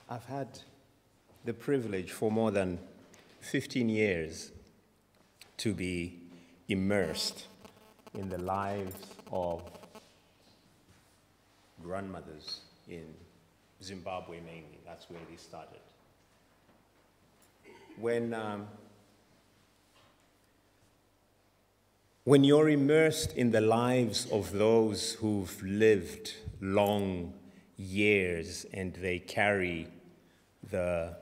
I've had the privilege for more than 15 years to be immersed in the lives of grandmothers in Zimbabwe mainly. That's where they started. When you're immersed in the lives of those who've lived long years and they carry the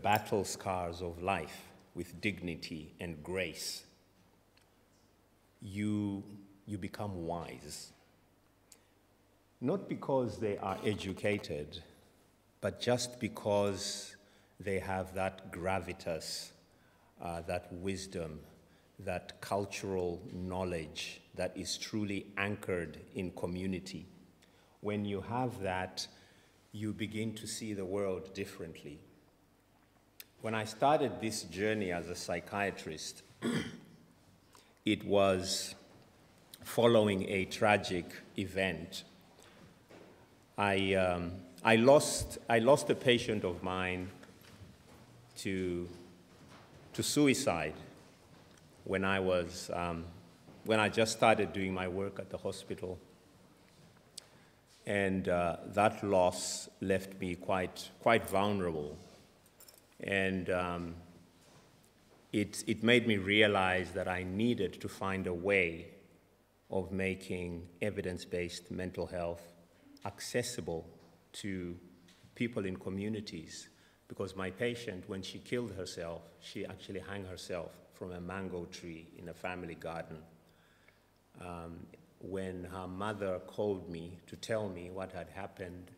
battle scars of life with dignity and grace, you become wise. Not because they are educated, but just because they have that gravitas, that wisdom, that cultural knowledge that is truly anchored in community. When you have that, you begin to see the world differently. When I started this journey as a psychiatrist, it was following a tragic event. I lost a patient of mine to suicide when I just started doing my work at the hospital. And that loss left me quite vulnerable. And it made me realize that I needed to find a way of making evidence-based mental health accessible to people in communities. Because my patient, when she killed herself, she actually hung herself from a mango tree in a family garden. When her mother called me to tell me what had happened,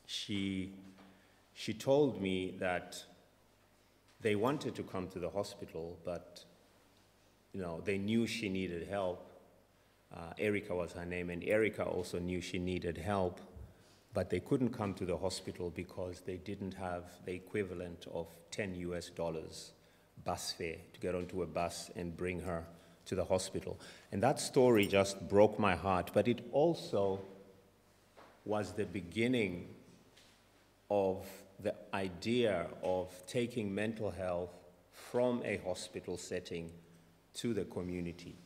she told me that they wanted to come to the hospital, but they knew she needed help. Erica was her name, and Erica also knew she needed help, but they couldn't come to the hospital because they didn't have the equivalent of $10 bus fare to get onto a bus and bring her to the hospital. And that story just broke my heart, but it also was the beginning of the idea of taking mental health from a hospital setting to the community.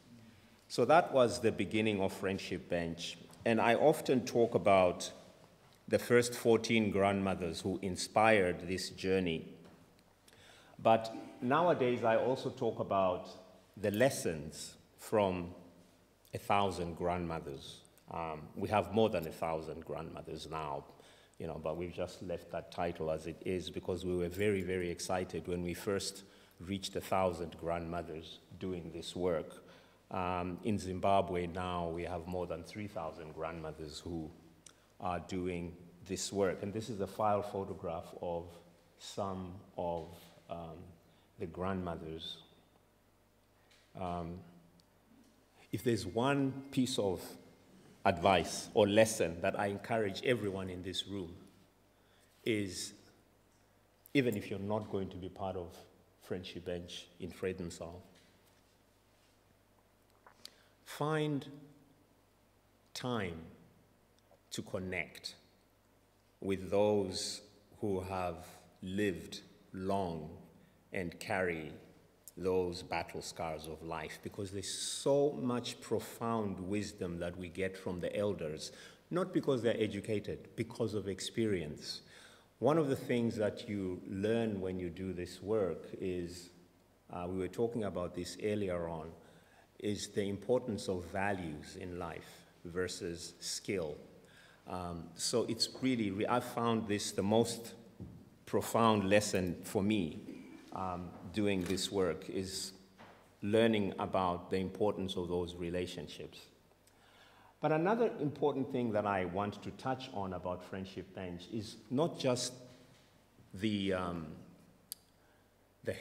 So that was the beginning of Friendship Bench. And I often talk about the first 14 grandmothers who inspired this journey. But nowadays, I also talk about the lessons from 1,000 grandmothers. We have more than 1,000 grandmothers now, but we've just left that title as it is because we were very, very excited when we first reached 1,000 grandmothers doing this work. In Zimbabwe now, we have more than 3,000 grandmothers who are doing this work. And this is a file photograph of some of the grandmothers. If there's one piece of advice or lesson that I encourage everyone in this room is, even if you're not going to be part of Friendship Bench in Friedensau, find time to connect with those who have lived long and carry those battle scars of life, because there's so much profound wisdom that we get from the elders, not because they're educated, because of experience. One of the things that you learn when you do this work is, we were talking about this earlier on, is the importance of values in life versus skill. So it's really, I found this the most profound lesson for me doing this work, is learning about the importance of those relationships. But another important thing that I want to touch on about Friendship Bench is not just the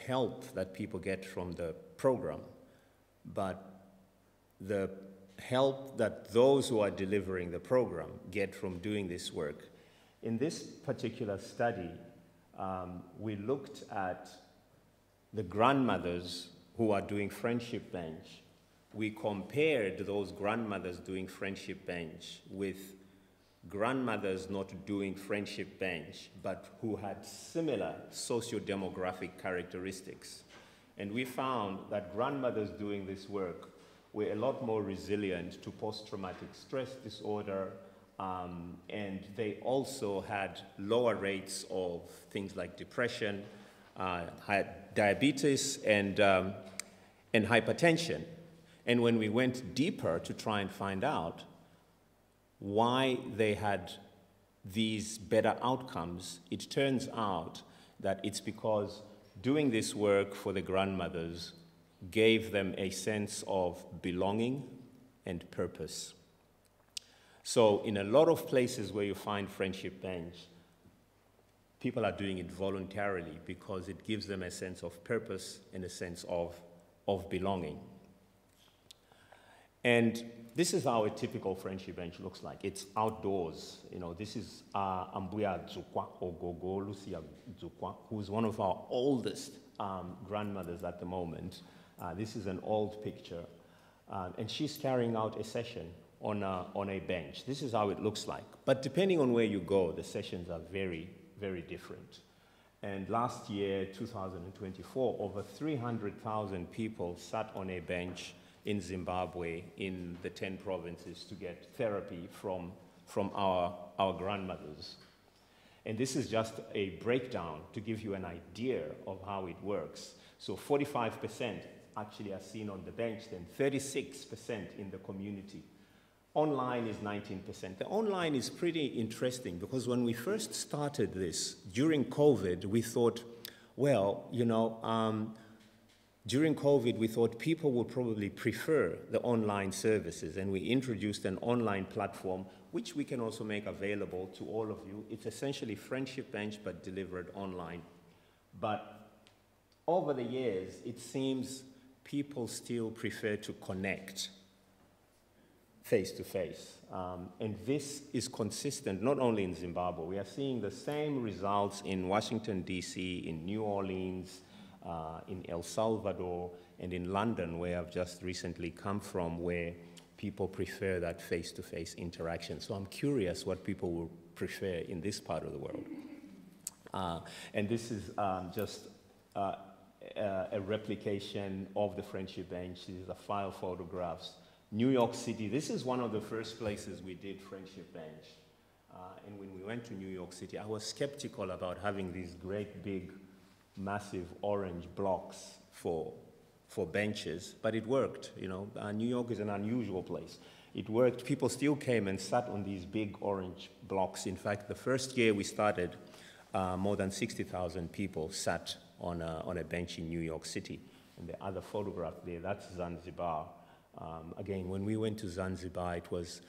help that people get from the program, but the help that those who are delivering the program get from doing this work. In this particular study, we looked at the grandmothers who are doing Friendship Bench. We compared those grandmothers doing Friendship Bench with grandmothers not doing friendship bench, but who had similar socio-demographic characteristics. And we found that grandmothers doing this work were a lot more resilient to post-traumatic stress disorder, and they also had lower rates of things like depression, had diabetes, and hypertension. And when we went deeper to try and find out why they had these better outcomes, it turns out that it's because doing this work for the grandmothers gave them a sense of belonging and purpose. So in a lot of places where you find friendship bench, people are doing it voluntarily because it gives them a sense of purpose and a sense of belonging. And this is how a typical friendship bench looks like. It's outdoors. You know, this is Ambuya Dzukwa Ogogo Lucia Dzukwa, who's one of our oldest grandmothers at the moment. This is an old picture. And she's carrying out a session on a bench. This is how it looks like. But depending on where you go, the sessions are very, very different. And last year, 2024, over 300,000 people sat on a bench in Zimbabwe, in the 10 provinces, to get therapy from our grandmothers. And this is just a breakdown to give you an idea of how it works. So 45% actually are seen on the bench, then 36% in the community. Online is 19%. The online is pretty interesting because when we first started this, during COVID, we thought, well, you know, during COVID, we thought people would probably prefer the online services, and we introduced an online platform, which we can also make available to all of you. It's essentially Friendship Bench, but delivered online. But over the years, it seems people still prefer to connect face-to-face. And this is consistent not only in Zimbabwe. We are seeing the same results in Washington, D.C., in New Orleans, in El Salvador, and in London, where I've just recently come from, where people prefer that face-to-face interaction. So I'm curious what people will prefer in this part of the world. And this is just a replication of the Friendship Bench. These are file photographs. New York City, this is one of the first places we did Friendship Bench. And when we went to New York City, I was skeptical about having these great big massive orange blocks for benches, but it worked. You know, New York is an unusual place. It worked. People still came and sat on these big orange blocks. In fact, the first year we started, more than 60,000 people sat on a bench in New York City. And the other photograph there, that's Zanzibar. Again, when we went to Zanzibar, it was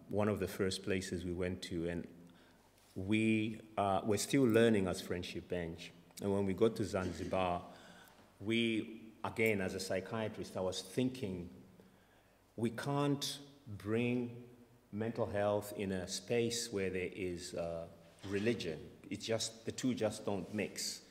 one of the first places we went to, and we were still learning as Friendship Bench. And when we got to Zanzibar, again, as a psychiatrist, I was thinking, we can't bring mental health in a space where there is religion. It's just, the two just don't mix.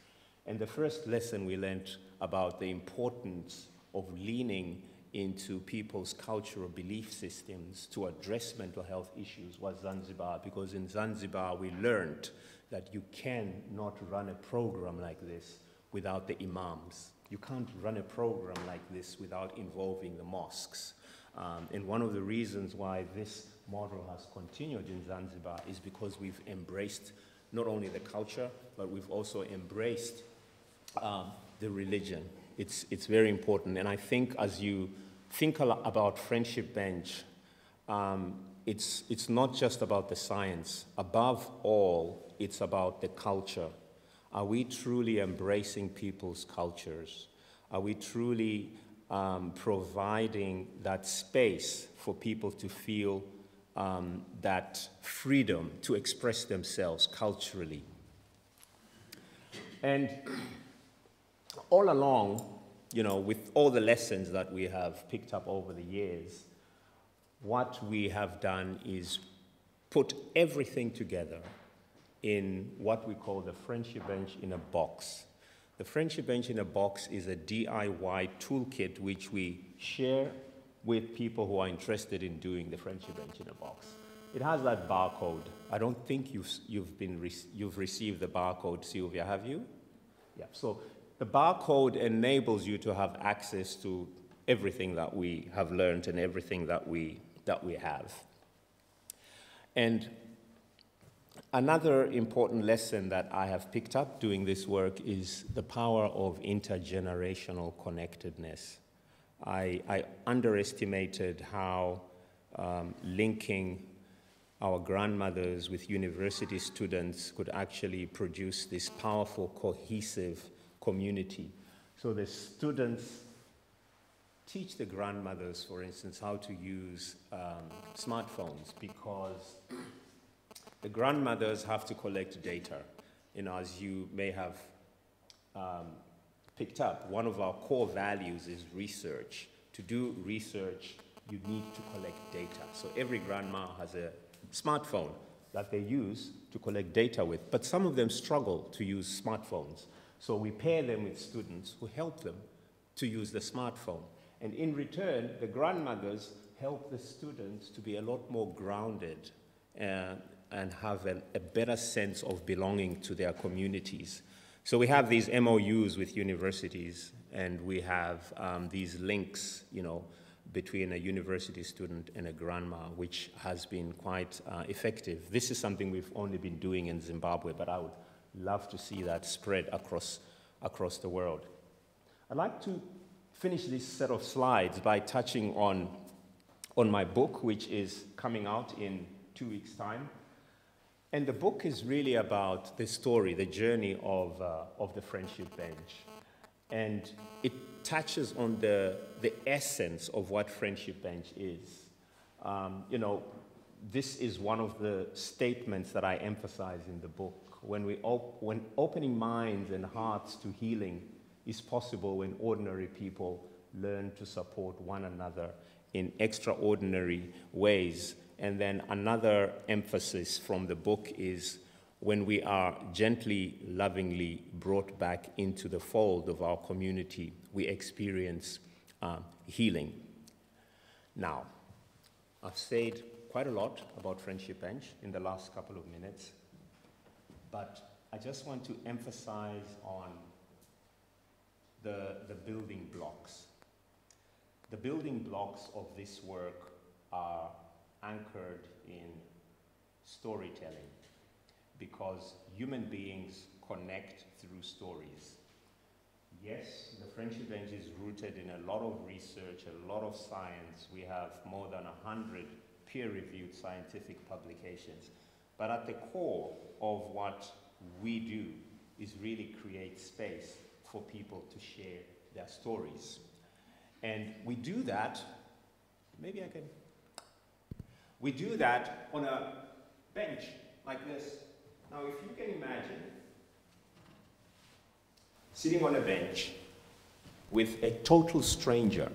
And the first lesson we learned about the importance of leaning into people's cultural belief systems to address mental health issues was Zanzibar, because in Zanzibar we learned that you cannot run a program like this without the imams. You can't run a program like this without involving the mosques. And one of the reasons why this model has continued in Zanzibar is because we've embraced not only the culture, but we've also embraced the religion. It's very important. And I think as you think about Friendship Bench, it's not just about the science. Above all, it's about the culture. Are we truly embracing people's cultures? Are we truly providing that space for people to feel that freedom to express themselves culturally? And all along, you know, with all the lessons that we have picked up over the years, what we have done is put everything together in what we call the Friendship Bench in a box. The Friendship Bench in a box is a DIY toolkit which we share with people who are interested in doing the Friendship Bench in a box. It has that barcode. I don't think you've received the barcode, Sylvia, have you? Yeah. So the barcode enables you to have access to everything that we have learned and everything that we have. And another important lesson that I have picked up doing this work is the power of intergenerational connectedness. I underestimated how linking our grandmothers with university students could actually produce this powerful, cohesive community. So the students teach the grandmothers, for instance, how to use smartphones, because the grandmothers have to collect data. You know, as you may have picked up, one of our core values is research. To do research, you need to collect data. So every grandma has a smartphone that they use to collect data with, but some of them struggle to use smartphones. So we pair them with students who help them to use the smartphone. And in return, the grandmothers help the students to be a lot more grounded and have a better sense of belonging to their communities. So we have these MOUs with universities, and we have these links, you know, between a university student and a grandma, which has been quite effective. This is something we've only been doing in Zimbabwe, but I would love to see that spread across the world. I'd like to finish this set of slides by touching on my book, which is coming out in 2 weeks' time. And the book is really about the story, the journey of the Friendship Bench. And it touches on the essence of what Friendship Bench is. You know, this is one of the statements that I emphasize in the book. When opening minds and hearts to healing is possible when ordinary people learn to support one another in extraordinary ways. And then another emphasis from the book is when we are gently, lovingly brought back into the fold of our community, we experience healing. Now, I've said quite a lot about Friendship Bench in the last couple of minutes, but I just want to emphasize on the building blocks. The building blocks of this work are anchored in storytelling, because human beings connect through stories. Yes, the Friendship Bench is rooted in a lot of research, a lot of science. We have more than 100 peer-reviewed scientific publications. But at the core of what we do is really create space for people to share their stories. And we do that, we do that on a bench like this. Now, if you can imagine sitting on a bench with a total stranger,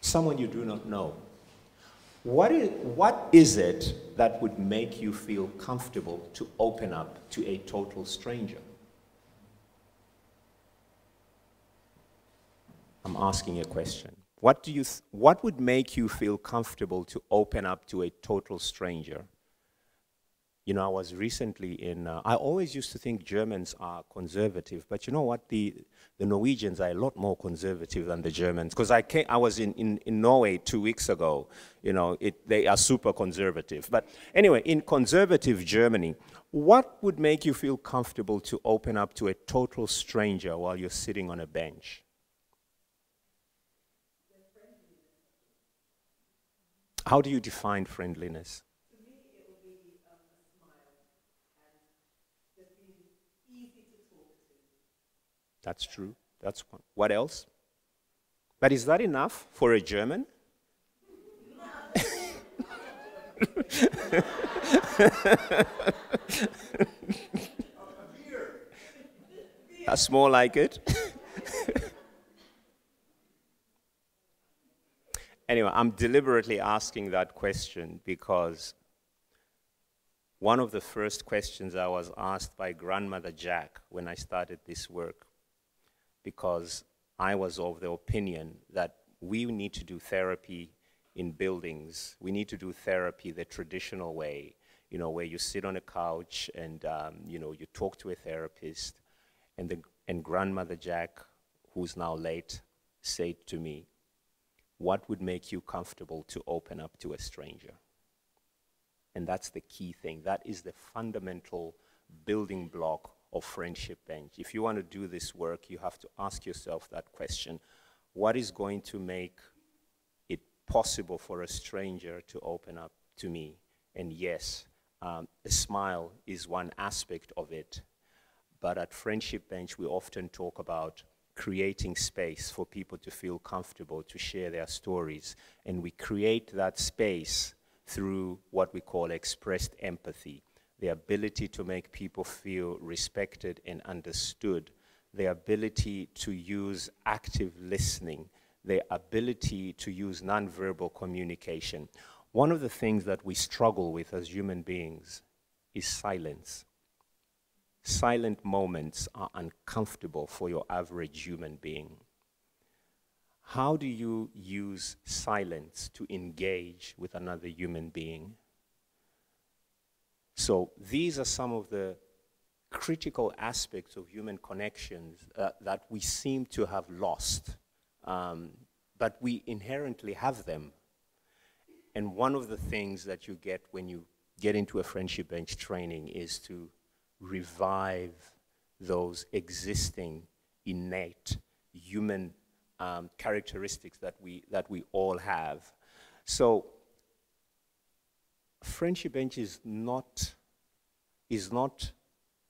someone you do not know, what is it that would make you feel comfortable to open up to a total stranger? I'm asking a question. What would make you feel comfortable to open up to a total stranger? You know, I was recently I always used to think Germans are conservative, but you know what? The Norwegians are a lot more conservative than the Germans. Because I was in Norway 2 weeks ago. You know, they are super conservative. But anyway, in conservative Germany, what would make you feel comfortable to open up to a total stranger while you're sitting on a bench? How do you define friendliness? To me, it would be a smile and just being easy to talk to. That's true. That's one. What else? But is that enough for a German? That's more like it. Anyway, I'm deliberately asking that question because one of the first questions I was asked by Grandmother Jack when I started this work, because I was of the opinion that we need to do therapy in buildings. We need to do therapy the traditional way, you know, where you sit on a couch and, you know, you talk to a therapist. And Grandmother Jack, who's now late, said to me, what would make you comfortable to open up to a stranger? And that's the key thing. That is the fundamental building block of Friendship Bench. If you want to do this work, you have to ask yourself that question. What is going to make it possible for a stranger to open up to me? And yes, a smile is one aspect of it. But at Friendship Bench, we often talk about creating space for people to feel comfortable to share their stories. And we create that space through what we call expressed empathy, the ability to make people feel respected and understood, the ability to use active listening, the ability to use nonverbal communication. One of the things that we struggle with as human beings is silence. Silent moments are uncomfortable for your average human being. How do you use silence to engage with another human being? So these are some of the critical aspects of human connections that we seem to have lost, but we inherently have them. And one of the things that you get when you get into a Friendship Bench training is to revive those existing innate human characteristics that we all have. So Friendship Bench is not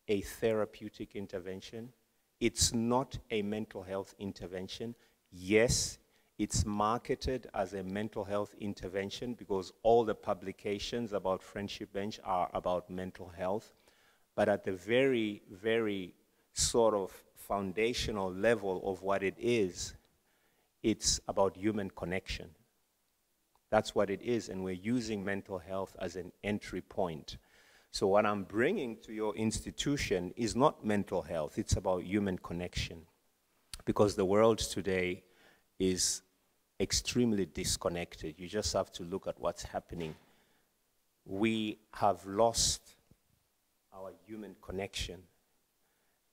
a therapeutic intervention. It's not a mental health intervention. Yes, it's marketed as a mental health intervention because all the publications about Friendship Bench are about mental health. But at the very, very sort of foundational level of what it is, it's about human connection. That's what it is, and we're using mental health as an entry point. So what I'm bringing to your institution is not mental health, it's about human connection. Because the world today is extremely disconnected. You just have to look at what's happening. We have lost our human connection.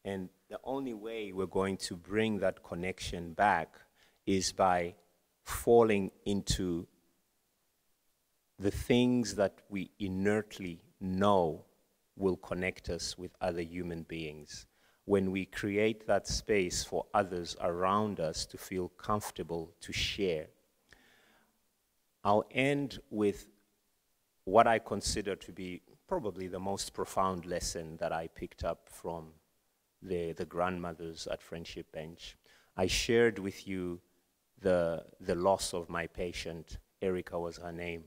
And the only way we're going to bring that connection back is by falling into the things that we inertly know will connect us with other human beings. When we create that space for others around us to feel comfortable to share. I'll end with what I consider to be probably the most profound lesson that I picked up from the grandmothers at Friendship Bench. I shared with you the loss of my patient. Erica was her name.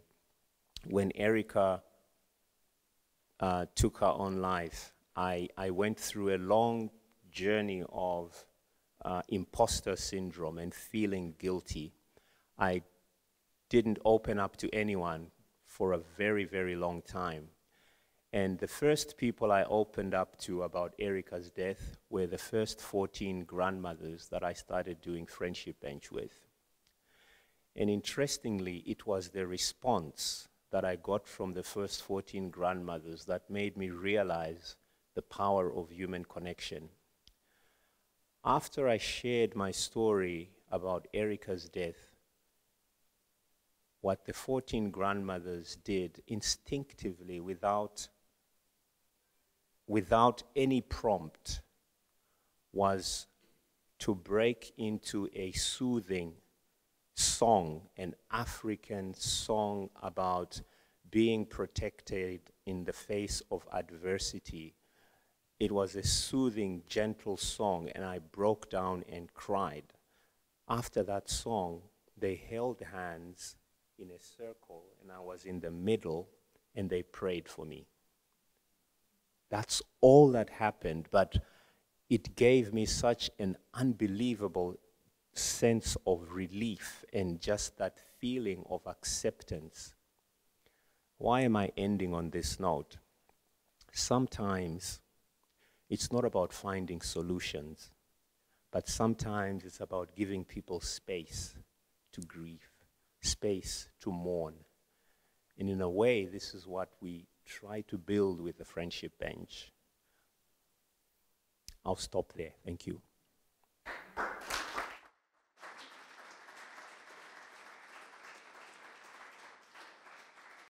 When Erica took her own life, I went through a long journey of imposter syndrome and feeling guilty. I didn't open up to anyone for a very, very long time. And the first people I opened up to about Erica's death were the first 14 grandmothers that I started doing Friendship Bench with. And interestingly, it was the response that I got from the first 14 grandmothers that made me realize the power of human connection. After I shared my story about Erica's death, what the 14 grandmothers did instinctively without any prompt was to break into a soothing song, an African song about being protected in the face of adversity. It was a soothing, gentle song, and I broke down and cried. After that song, they held hands in a circle, and I was in the middle, and they prayed for me. That's all that happened, but it gave me such an unbelievable sense of relief and just that feeling of acceptance. Why am I ending on this note? Sometimes it's not about finding solutions, but sometimes it's about giving people space to grieve, space to mourn. And in a way, this is what we try to build with the Friendship Bench. I'll stop there. Thank you.